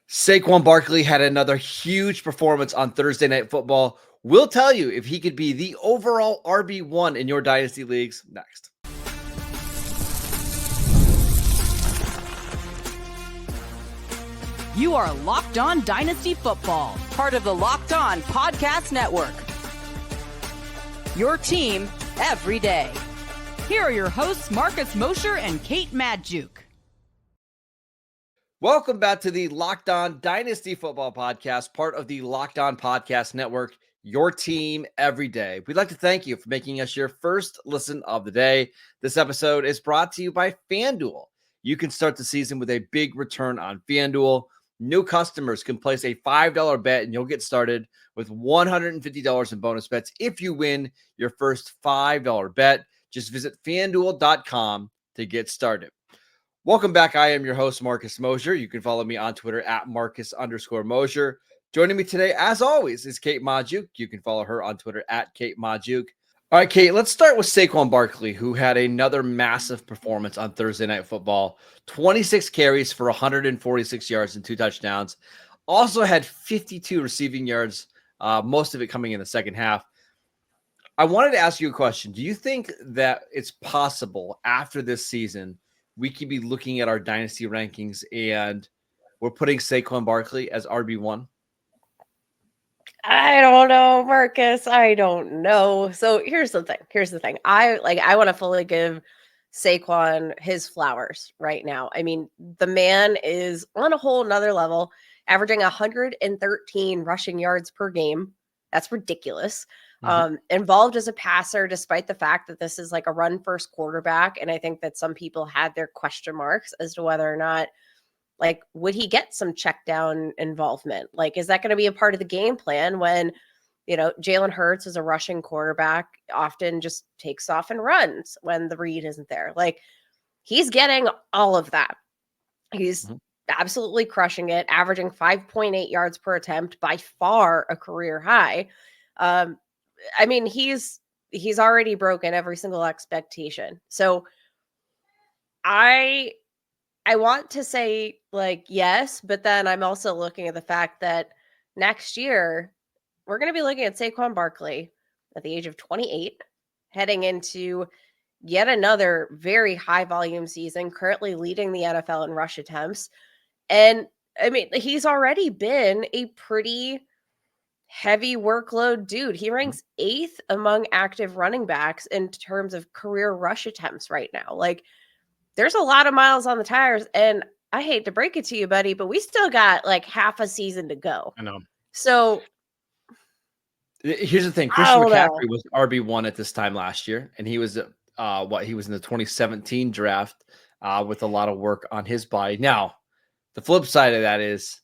Saquon Barkley had another huge performance on Thursday Night Football. We'll tell you if he could be the overall RB1 in your Dynasty leagues next. You are Locked On Dynasty Football, part of the Locked On Podcast Network. Your team every day. Here are your hosts, Marcus Mosher and Kate Madjuk. Welcome back to the Locked On Dynasty Football Podcast, part of the Locked On Podcast Network, your team every day. We'd like to thank you for making us your first listen of the day. This episode is brought to you by FanDuel. You can start the season with a big return on FanDuel. New customers can place a $5 bet and you'll get started with $150 in bonus bets if you win your first $5 bet. Just visit FanDuel.com to get started. Welcome back. I am your host, Marcus Mosher. You can follow me on Twitter at Marcus_Mosher. Joining me today, as always, is Kate Madjuk. You can follow her on Twitter at Kate Madjuk. All right, Kate, let's start with Saquon Barkley, who had another massive performance on Thursday Night Football. 26 carries for 146 yards and 2 touchdowns. Also had 52 receiving yards, most of it coming in the second half. I wanted to ask you a question. Do you think that it's possible after this season we could be looking at our dynasty rankings and we're putting Saquon Barkley as RB1? I don't know, Marcus. I don't know. So here's the thing. I want to fully give Saquon his flowers right now. I mean, the man is on a whole nother level, averaging 113 rushing yards per game. That's ridiculous. Involved as a passer, despite the fact that this is like a run first quarterback. And I think that some people had their question marks as to whether or not, like, would he get some check down involvement? Like, is that going to be a part of the game plan when, Jalen Hurts is a rushing quarterback, often just takes off and runs when the read isn't there. Like, he's getting all of that. He's absolutely crushing it, averaging 5.8 yards per attempt, by far a career high. I mean, he's already broken every single expectation. So I want to say, like, yes, but then I'm also looking at the fact that next year we're going to be looking at Saquon Barkley at the age of 28, heading into yet another very high volume season, currently leading the NFL in rush attempts. And I mean, he's already been a pretty heavy workload dude. He ranks 8th among active running backs in terms of career rush attempts right now. Like, there's a lot of miles on the tires, and I hate to break it to you, buddy, but we still got like half a season to go. I know. So here's the thing. Christian McCaffrey was RB1 at this time last year, and he was he was in the 2017 draft with a lot of work on his body. Now, the flip side of that is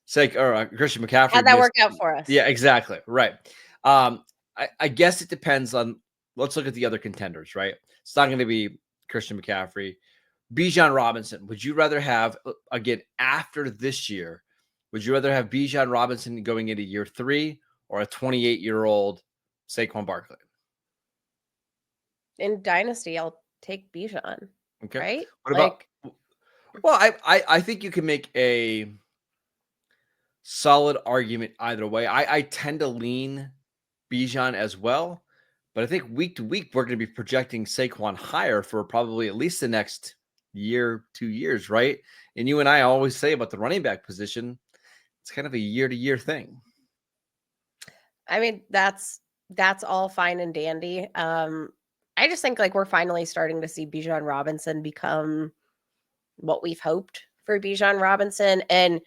Christian McCaffrey. How'd that work out for us? Yeah, exactly. Right. I guess it depends on, let's look at the other contenders, right? It's not going to be Christian McCaffrey. Bijan Robinson, would you rather have, again, after this year, would you rather have Bijan Robinson going into year 3 or a 28-year-old Saquon Barkley? In Dynasty, I'll take Bijan. Okay. Right? What about, well, I think you can make a solid argument either way. I tend to lean Bijan as well, but I think week to week, we're going to be projecting Saquon higher for probably at least the next year, 2 years, right? And you and I always say about the running back position, it's kind of a year-to-year thing. I mean, that's all fine and dandy. I just think, like, we're finally starting to see Bijan Robinson become what we've hoped for Bijan Robinson. And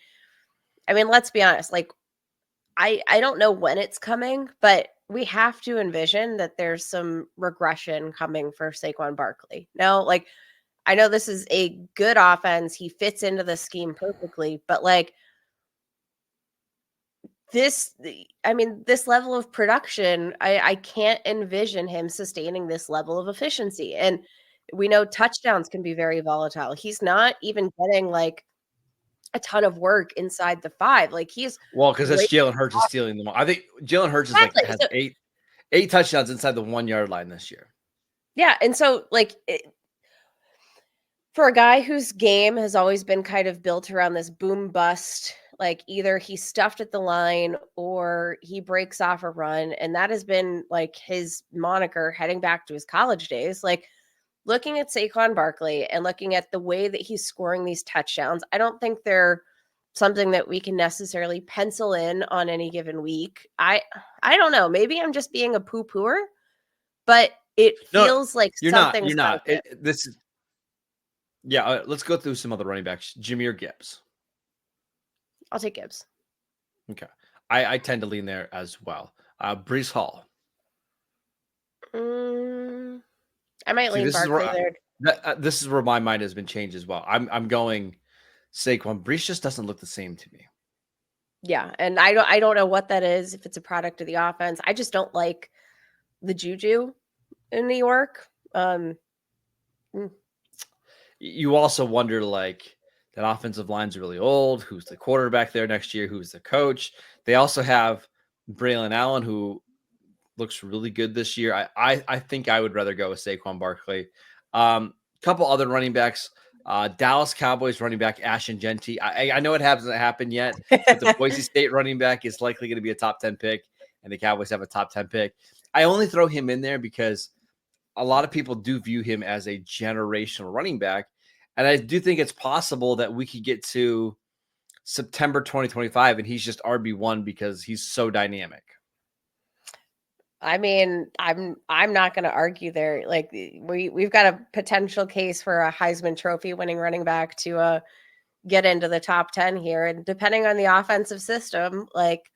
I mean, let's be honest, like, I don't know when it's coming, but we have to envision that there's some regression coming for Saquon Barkley. No, like, I know this is a good offense. He fits into the scheme perfectly, but like this level of production, I can't envision him sustaining this level of efficiency. And we know touchdowns can be very volatile. He's not even getting like a ton of work inside the 5. Like, he's because that's Jalen Hurts is stealing them all. I think Jalen Hurts has eight touchdowns inside the 1 yard line this year. Yeah, and so like for a guy whose game has always been kind of built around this boom bust like either he's stuffed at the line or he breaks off a run. And that has been like his moniker heading back to his college days. Like looking at Saquon Barkley and looking at the way that he's scoring these touchdowns, I don't think they're something that we can necessarily pencil in on any given week. I don't know. Maybe I'm just being a poo-pooer, but it feels like something's not. This is let's go through some other running backs. Jahmyr Gibbs. I'll take Gibbs. Okay. I tend to lean there as well. Breece Hall. I might lean Barkley there. This is where my mind has been changed as well. I'm going Saquon. Breece just doesn't look the same to me. Yeah, and I don't know what that is, if it's a product of the offense. I just don't like the juju in New York. You also wonder, like, that offensive line's really old. Who's the quarterback there next year? Who's the coach? They also have Braylon Allen, who looks really good this year. I think I would rather go with Saquon Barkley. Couple other running backs. Dallas Cowboys running back Ashton Genty. I know it hasn't happened yet, but the Boise State running back is likely going to be a top 10 pick, and the Cowboys have a top 10 pick. I only throw him in there because a lot of people do view him as a generational running back. And I do think it's possible that we could get to September 2025 and he's just RB1 because he's so dynamic. I mean, I'm not going to argue there. Like we've got a potential case for a Heisman Trophy winning running back to get into the top 10 here. And depending on the offensive system, like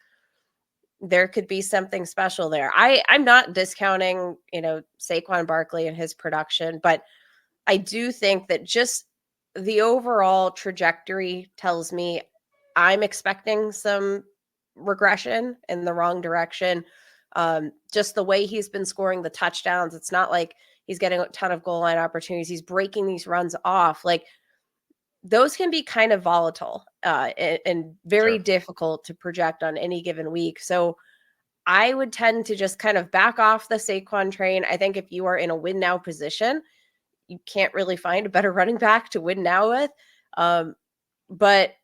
there could be something special there. I'm not discounting, Saquon Barkley and his production, but I do think that just the overall trajectory tells me I'm expecting some regression in the wrong direction. Just the way he's been scoring the touchdowns, it's not like he's getting a ton of goal line opportunities. He's breaking these runs off. Like those can be kind of volatile and very difficult to project on any given week. So I would tend to just kind of back off the Saquon train. I think if you are in a win now position, you can't really find a better running back to win now with. But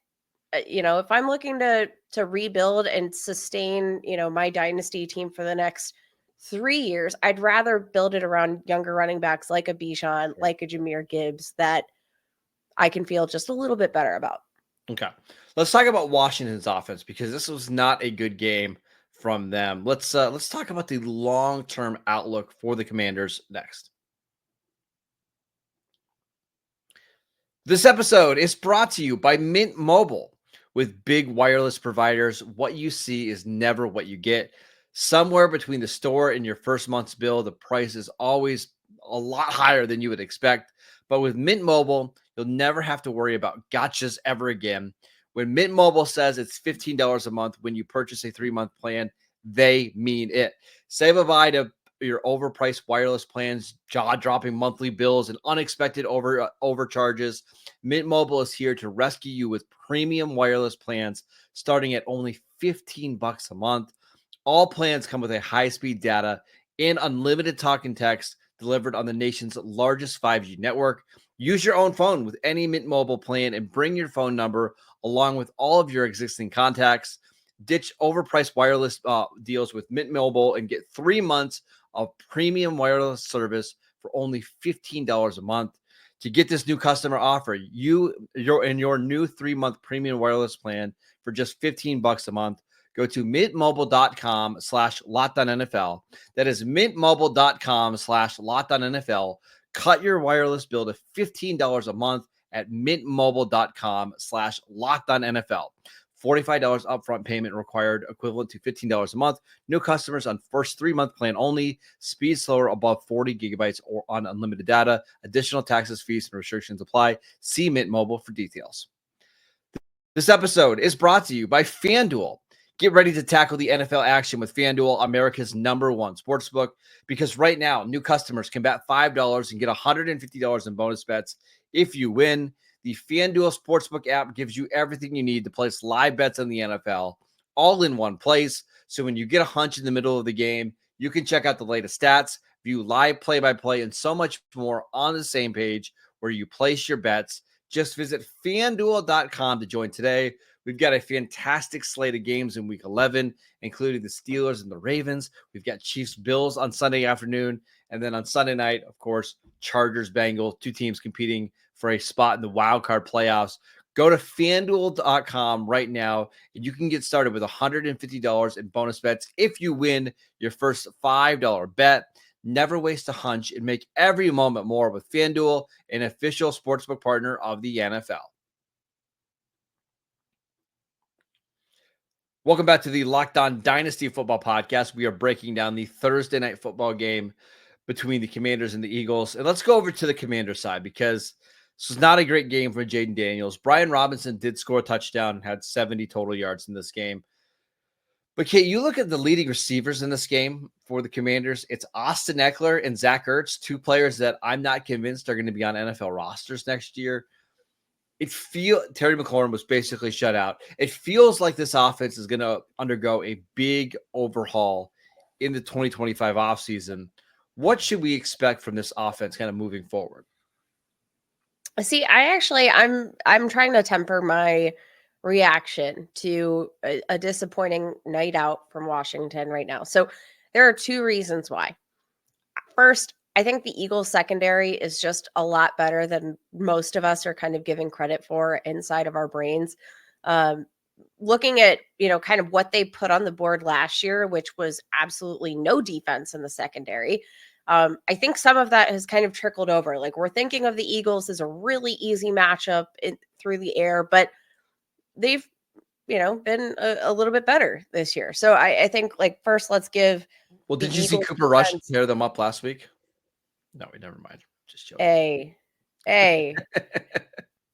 if I'm looking to rebuild and sustain, my dynasty team for the next 3 years, I'd rather build it around younger running backs like a Bijan, like a Jahmyr Gibbs that I can feel just a little bit better about. Okay. Let's talk about Washington's offense because this was not a good game from them. Let's talk about the long-term outlook for the Commanders next. This episode is brought to you by Mint Mobile. With big wireless providers, what you see is never what you get. Somewhere between the store and your first month's bill, the price is always a lot higher than you would expect. But with Mint Mobile, you'll never have to worry about gotchas ever again. When Mint Mobile says it's $15 a month when you purchase a 3-month plan, they mean it. Say bye-bye to your overpriced wireless plans, jaw-dropping monthly bills, and unexpected overcharges. Mint Mobile is here to rescue you with premium wireless plans starting at only $15 a month. All plans come with a high-speed data and unlimited talk and text delivered on the nation's largest 5G network. Use your own phone with any Mint Mobile plan and bring your phone number along with all of your existing contacts. Ditch overpriced wireless deals with Mint Mobile and get 3 months of premium wireless service for only $15 a month. To get this new customer offer, you're in your new 3-month premium wireless plan for just $15 a month. Go to mintmobile.com/LockedOnNFL. That is mintmobile.com/LockedOnNFL. Cut your wireless bill to $15 a month at mintmobile.com/LockedOnNFL. $45 upfront payment required, equivalent to $15 a month. New customers on first 3-month plan only. Speed slower above 40 gigabytes or on unlimited data. Additional taxes, fees, and restrictions apply. See Mint Mobile for details. This episode is brought to you by FanDuel. Get ready to tackle the NFL action with FanDuel, America's #1 sportsbook, because right now, new customers can bet $5 and get $150 in bonus bets if you win. The FanDuel Sportsbook app gives you everything you need to place live bets on the NFL all in one place. So when you get a hunch in the middle of the game, you can check out the latest stats, view live play-by-play, and so much more on the same page where you place your bets. Just visit fanduel.com to join today. We've got a fantastic slate of games in week 11, including the Steelers and the Ravens. We've got Chiefs Bills on Sunday afternoon. And then on Sunday night, of course, Chargers Bengals, two teams competing for a spot in the wild card playoffs. Go to fanduel.com right now, and you can get started with $150 in bonus bets if you win your first $5 bet. Never waste a hunch and make every moment more with FanDuel, an official sportsbook partner of the NFL. Welcome back to the Locked On Dynasty Football Podcast. We are breaking down the Thursday night football game between the Commanders and the Eagles. And let's go over to the Commanders side because this was not a great game for Jaden Daniels. Brian Robinson did score a touchdown and had 70 total yards in this game. But Kate, you look at the leading receivers in this game for the Commanders. It's Austin Eckler and Zach Ertz, two players that I'm not convinced are going to be on NFL rosters next year. Terry McLaurin was basically shut out. It feels like this offense is going to undergo a big overhaul in the 2025 offseason. What should we expect from this offense kind of moving forward? See, I'm trying to temper my reaction to a disappointing night out from Washington right now. So there are two reasons why. First, I think the Eagles secondary is just a lot better than most of us are kind of giving credit for inside of our brains. Looking at, kind of what they put on the board last year, which was absolutely no defense in the secondary. I think some of that has kind of trickled over. Like, we're thinking of the Eagles as a really easy matchup through the air, but they've, been a little bit better this year. So I think, like, first, let's give. Well, did you see Cooper Rush tear them up last week? No, never mind. Just joking. Hey,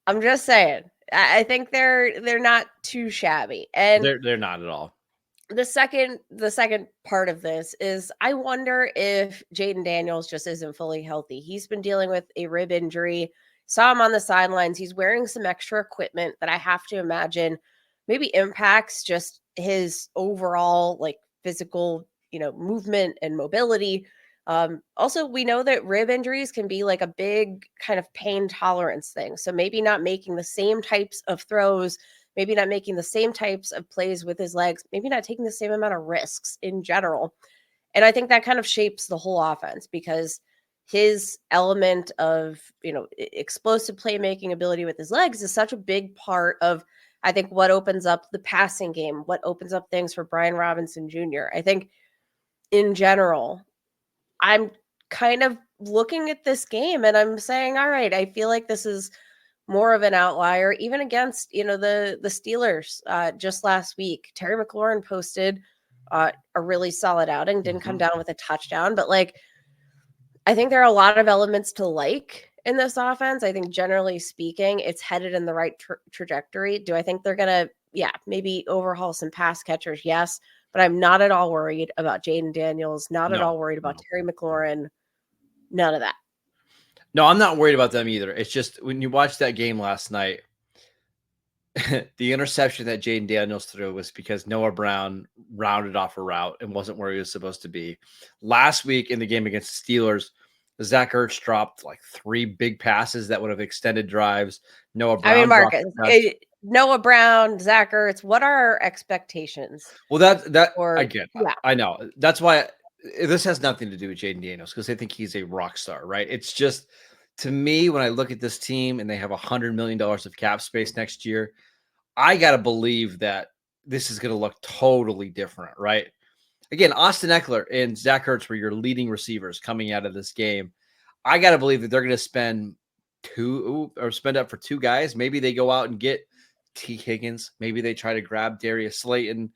I'm just saying. I think they're not too shabby, and they're not at all. The second part of this is I wonder if Jaden Daniels just isn't fully healthy. He's been dealing with a rib injury. Saw him on the sidelines. He's wearing some extra equipment that I have to imagine maybe impacts just his overall like physical, movement and mobility. Also, we know that rib injuries can be like a big kind of pain tolerance thing. So maybe not making the same types of throws, maybe not making the same types of plays with his legs, maybe not taking the same amount of risks in general. And I think that kind of shapes the whole offense because his element of, explosive playmaking ability with his legs is such a big part of, I think, what opens up the passing game, what opens up things for Brian Robinson Jr. I think in general, I'm kind of looking at this game and I'm saying, all right, I feel like this is more of an outlier, even against, the Steelers just last week. Terry McLaurin posted a really solid outing, didn't come down with a touchdown, but like, I think there are a lot of elements to like in this offense. I think generally speaking, it's headed in the right trajectory. Do I think they're going to, maybe overhaul some pass catchers? Yes. But I'm not at all worried about Jaden Daniels, at all worried about Terry McLaurin, none of that. No, I'm not worried about them either. It's just when you watch that game last night, the interception that Jaden Daniels threw was because Noah Brown rounded off a route and wasn't where he was supposed to be. Last week in the game against the Steelers, Zach Ertz dropped like 3 big passes that would have extended drives. Noah Brown. Marcus, Noah Brown, Zach Ertz, what are our expectations? Well, I know. That's why this has nothing to do with Jaden Daniels because I think he's a rock star, right? It's just, to me, when I look at this team and they have $100 million of cap space next year, I got to believe that this is going to look totally different, right? Again, Austin Eckler and Zach Ertz were your leading receivers coming out of this game. I got to believe that they're going to spend up for 2 guys. Maybe they go out and get T. Higgins. Maybe they try to grab Darius Slayton.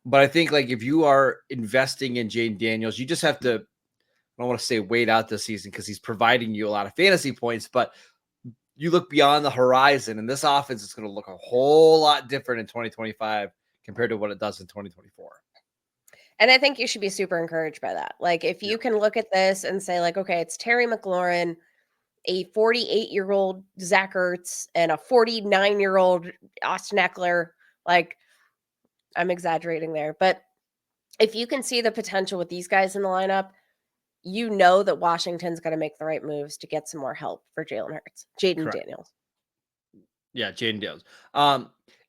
But I think, like, if you are investing in Jaden Daniels, you just have to, I don't want to say wait out this season because he's providing you a lot of fantasy points, but you look beyond the horizon, and this offense is going to look a whole lot different in 2025 compared to what it does in 2024. And I think you should be super encouraged by that. Like, if you can look at this and say, like, okay, it's Terry McLaurin, a 48-year-old Zach Ertz, and a 49-year-old Austin Eckler. Like, I'm exaggerating there. But if you can see the potential with these guys in the lineup, that Washington's going to make the right moves to get some more help for Jaden Daniels. Yeah, Jaden Daniels.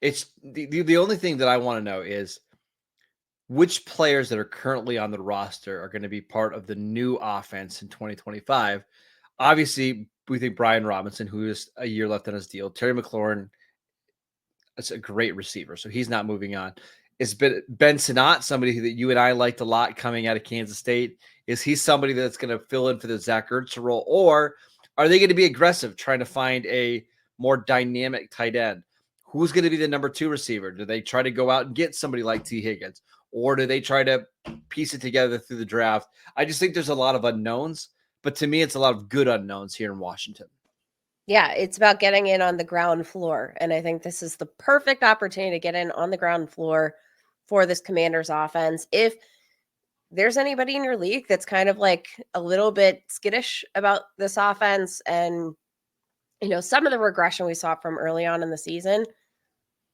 It's the only thing that I want to know is which players that are currently on the roster are going to be part of the new offense in 2025. Obviously, we think Brian Robinson, who is a year left on his deal, Terry McLaurin, that's a great receiver, so he's not moving on. Is Ben Sinnott somebody that you and I liked a lot coming out of Kansas State? Is he somebody that's going to fill in for the Zach Ertz role, or are they going to be aggressive trying to find a more dynamic tight end? Who's going to be the number 2 receiver? Do they try to go out and get somebody like T. Higgins, or do they try to piece it together through the draft? I just think there's a lot of unknowns, but to me, it's a lot of good unknowns here in Washington. Yeah, it's about getting in on the ground floor. And I think this is the perfect opportunity to get in on the ground floor for this Commanders offense. If there's anybody in your league that's kind of like a little bit skittish about this offense and, some of the regression we saw from early on in the season,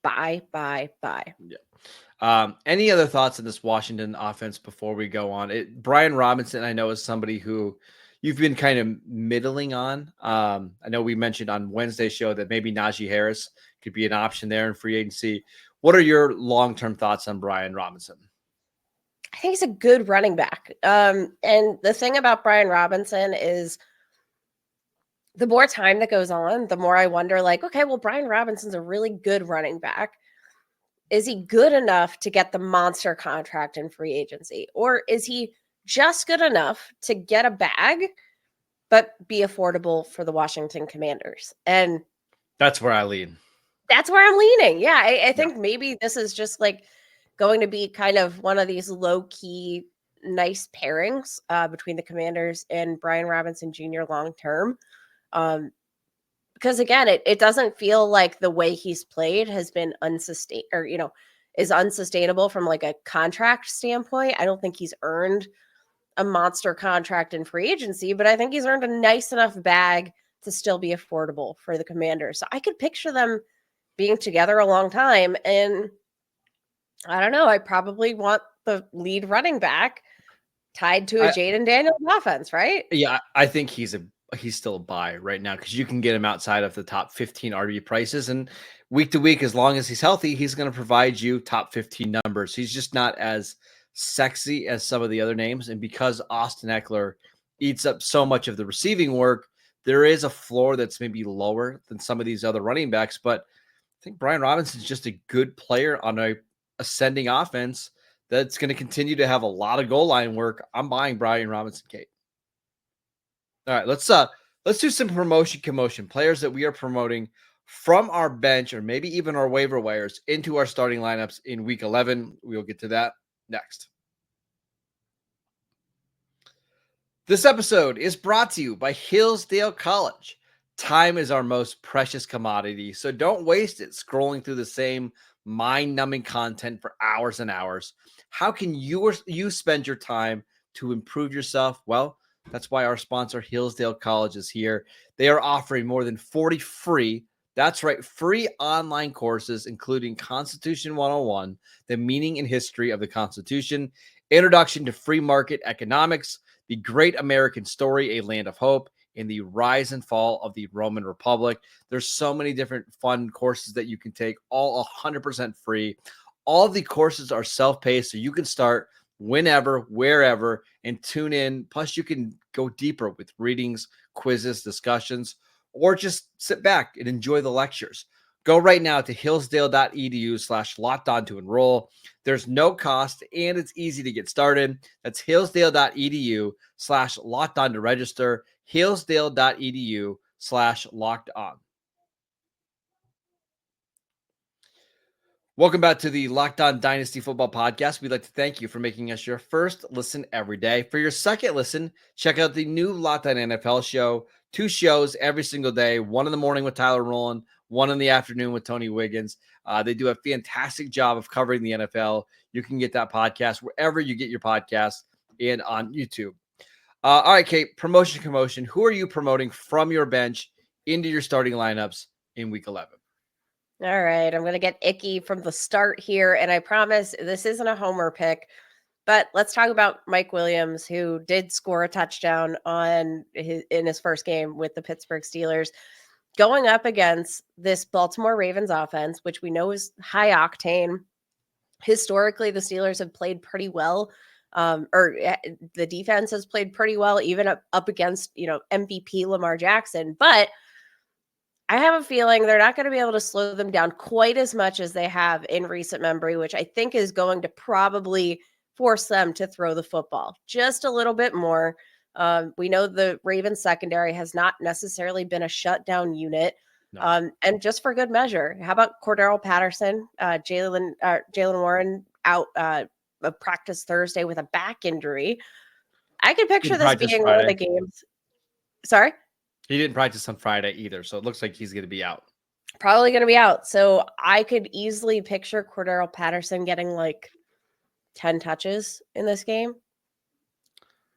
bye. Yeah. Any other thoughts on this Washington offense before we go on? Brian Robinson, I know, is somebody who you've been kind of middling on. I know we mentioned on Wednesday's show that maybe Najee Harris could be an option there in free agency. What are your long-term thoughts on Brian Robinson? I think he's a good running back. And the thing about Brian Robinson is the more time that goes on, the more I wonder, like, okay, well, Brian Robinson's a really good running back. Is he good enough to get the monster contract in free agency? Or is he just good enough to get a bag, but be affordable for the Washington Commanders? And that's where I lean. That's where I'm leaning. Yeah, I think maybe this is just like going to be kind of one of these low-key, nice pairings between the Commanders and Brian Robinson Jr. long-term. Because again, it doesn't feel like the way he's played has been is unsustainable from like a contract standpoint. I don't think he's earned a monster contract in free agency, but I think he's earned a nice enough bag to still be affordable for the Commanders. So I could picture them being together a long time. And I don't know, I probably want the lead running back tied to a Jaden Daniels offense, right? Yeah, I think he's still a buy right now because you can get him outside of the top 15 RB prices. And week to week, as long as he's healthy, he's going to provide you top 15 numbers. He's just not as sexy as some of the other names. And because Austin Eckler eats up so much of the receiving work, there is a floor that's maybe lower than some of these other running backs. But I think Brian Robinson's just a good player on a ascending offense that's going to continue to have a lot of goal line work. I'm buying Brian Robinson, Kate. All right, let's do some promotion commotion. Players that we are promoting from our bench or maybe even our waiver wires into our starting lineups in week 11. We'll get to that next. This episode is brought to you by Hillsdale College. Time is our most precious commodity, so don't waste it scrolling through the same mind-numbing content for hours and hours. How can you spend your time to improve yourself? Well, that's why our sponsor, Hillsdale College, is here. They are offering more than 40 free, that's right, free online courses, including Constitution 101, the meaning and history of the Constitution, Introduction to Free Market Economics, The Great American Story, A Land of Hope, and the rise and fall of the Roman Republic. There's so many different fun courses that you can take, all 100% free. All of the courses are self-paced, so you can start whenever, wherever, and tune in. Plus, you can go deeper with readings, quizzes, discussions, or just sit back and enjoy the lectures. Go right now to hillsdale.edu/lockedon to enroll. There's no cost, and it's easy to get started. That's hillsdale.edu/lockedon to register. hillsdale.edu/lockedon. Welcome back to the Locked On Dynasty Football Podcast. We'd like to thank you for making us your first listen every day. For your second listen, check out the new Locked On NFL show. 2 shows every single day, one in the morning with Tyler Rowland, one in the afternoon with Tony Wiggins. They do a fantastic job of covering the NFL. You can get that podcast wherever you get your podcasts and on YouTube. All right, Kate, promotion commotion. Who are you promoting from your bench into your starting lineups in week 11? All right, I'm going to get icky from the start here, and I promise this isn't a homer pick, but let's talk about Mike Williams, who did score a touchdown in his first game with the Pittsburgh Steelers. going up against this Baltimore Ravens offense, which we know is high octane. Historically, the Steelers have played pretty well, the defense has played pretty well, even up against, MVP Lamar Jackson. But I have a feeling they're not going to be able to slow them down quite as much as they have in recent memory, which I think is going to probably force them to throw the football just a little bit more. We know the Ravens secondary has not necessarily been a shutdown unit. No. And just for good measure, how about Cordero Patterson, Jalen Warren out of practice Thursday with a back injury? I could picture this being Friday. One of the games. Sorry? He didn't practice on Friday either, so it looks like he's going to be out. Probably going to be out. So I could easily picture Cordero Patterson getting like 10 touches in this game.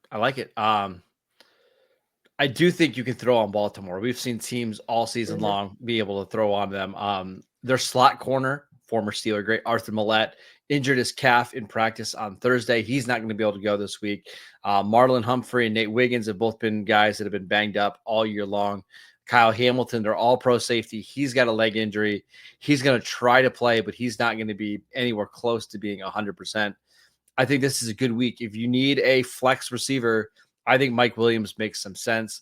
I like it. I do think you can throw on Baltimore. We've seen teams all season long be able to throw on them. Their slot corner, former Steeler great Arthur Millette, injured his calf in practice on Thursday. He's not going to be able to go this week. Marlon Humphrey and Nate Wiggins have both been guys that have been banged up all year long. Kyle Hamilton, they're all pro safety. He's got a leg injury. He's going to try to play, but he's not going to be anywhere close to being 100%. I think this is a good week. If you need a flex receiver, I think Mike Williams makes some sense.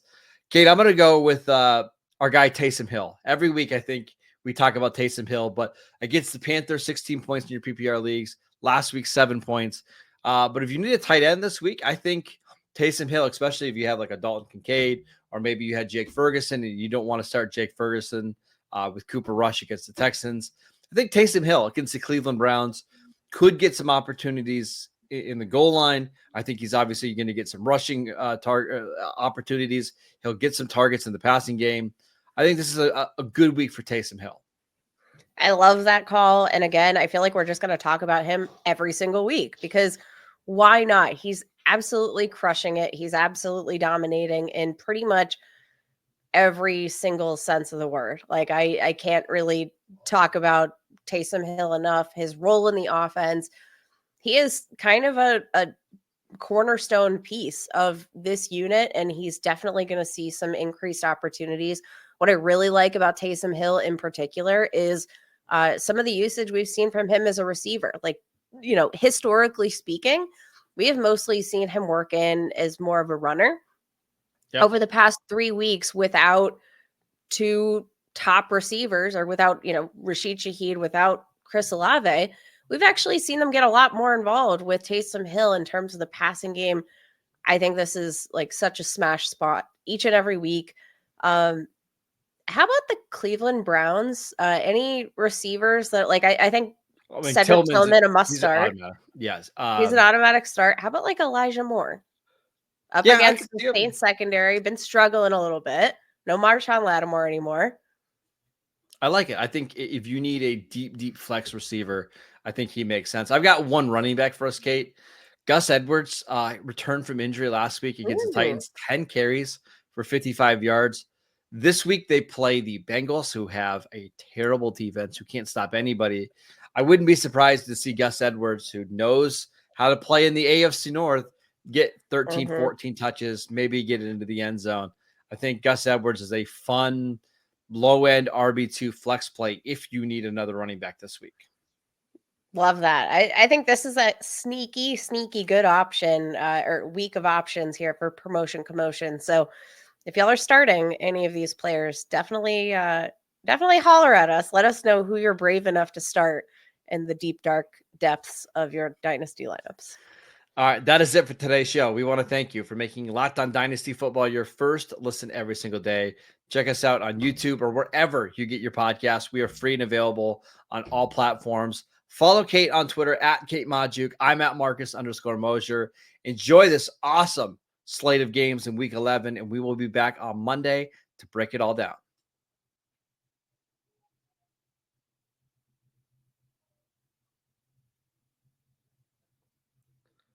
Kate, I'm going to go with our guy Taysom Hill. Every week, I think we talk about Taysom Hill, but against the Panthers, 16 points in your PPR leagues. Last week, 7 points. But if you need a tight end this week, I think Taysom Hill, especially if you have like a Dalton Kincaid, or maybe you had Jake Ferguson and you don't want to start Jake Ferguson with Cooper Rush against the Texans. I think Taysom Hill against the Cleveland Browns could get some opportunities in the goal line. I think he's obviously going to get some rushing opportunities. He'll get some targets in the passing game. I think this is a good week for Taysom Hill. I love that call. And again, I feel like we're just going to talk about him every single week because why not? He's absolutely crushing it. He's absolutely dominating in pretty much every single sense of the word. Like I can't really talk about Taysom Hill enough. His role in the offense, he is kind of a cornerstone piece of this unit, and he's definitely going to see some increased opportunities. What I really like about Taysom Hill in particular is some of the usage we've seen from him as a receiver. Like, historically speaking, we have mostly seen him work in as more of a runner. Yep. Over the past 3 weeks without two top receivers or without, Rashid Shaheed, without Chris Olave. We've actually seen them get a lot more involved with Taysom Hill in terms of the passing game. I think this is like such a smash spot each and every week. How about the Cleveland Browns? Any receivers that I think Cedric Tillman a must start. Yes. He's an automatic start. How about like Elijah Moore? Up against the Saints secondary, been struggling a little bit. No Marshawn Lattimore anymore. I like it. I think if you need a deep flex receiver, I think he makes sense. I've got one running back for us, Kate. Gus Edwards returned from injury last week against the Titans, 10 carries for 55 yards. This week they play the Bengals, who have a terrible defense, who can't stop anybody. I wouldn't be surprised to see Gus Edwards, who knows how to play in the AFC North, get 13, 14 touches, maybe get it into the end zone. I think Gus Edwards is a fun, low-end RB2 flex play if you need another running back this week. Love that. I think this is a sneaky good option or week of options here for promotion commotion. So if y'all are starting any of these players, definitely holler at us. Let us know who you're brave enough to start in the deep, dark depths of your dynasty lineups. All right, that is it for today's show. We want to thank you for making Locked On Dynasty Football your first listen every single day. Check us out on YouTube or wherever you get your podcasts. We are free and available on all platforms. Follow Kate on Twitter at Kate Majuk. I'm at Marcus_Mosier. Enjoy this awesome slate of games in Week 11, and we will be back on Monday to break it all down.